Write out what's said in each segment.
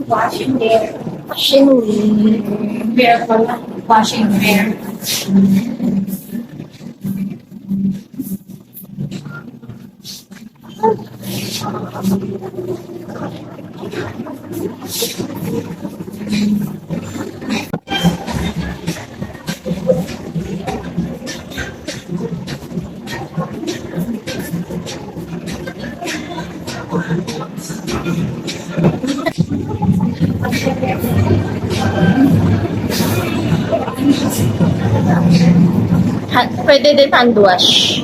Washing there. Washin. Bear pala. Washing bear. Pwede din hand wash.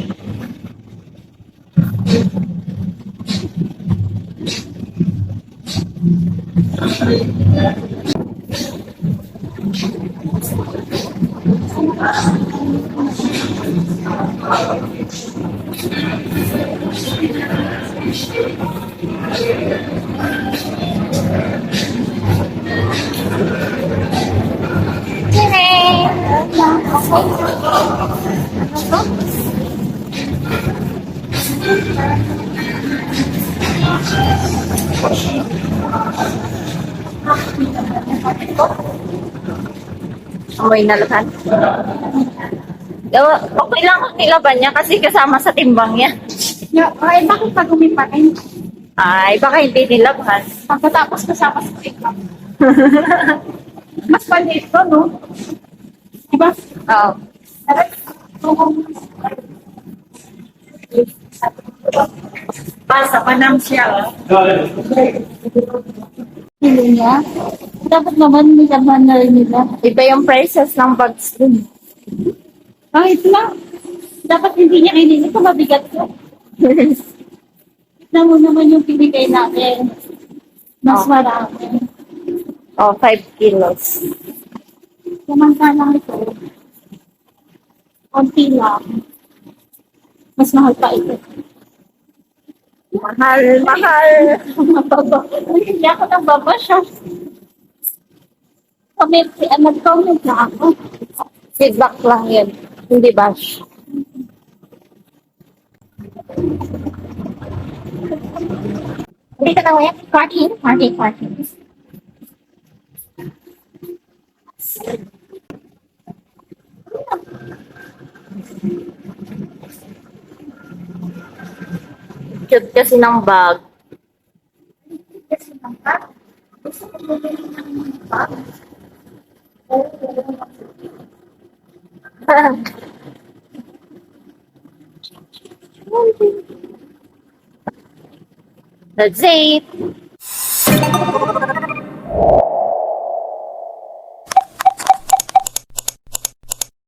Amoy na laban. Okay lang kung nilaban niya kasi kasama sa timbang niya. Ay, bakit pag umipain? Ay, baka hindi nilaban. Pagkatapos kasama sa TikTok. Mas palit ko, no? Diba? Oo. Pasa pa nang siya. Hindi niya. Dapat naman nilaban na rin nila. Iba yung prices ng bags dun. Kahit lang. Dapat hindi niya kainin. Ito mabigat ko. Tignan mo naman yung pinigay natin. Mas marami. Oh, 5 kilos. Samantalang ito. Konti lang. Mas mahal pa ito. Mahal, mahal. Hindi ako nababa siya. Nag-comment na ako. Feedback lang yun. Hindi bash. Dito na yan. Parking. Cute kasi ng bag. Kasi ng bag. Gusto ko bumili ng bag. That's it.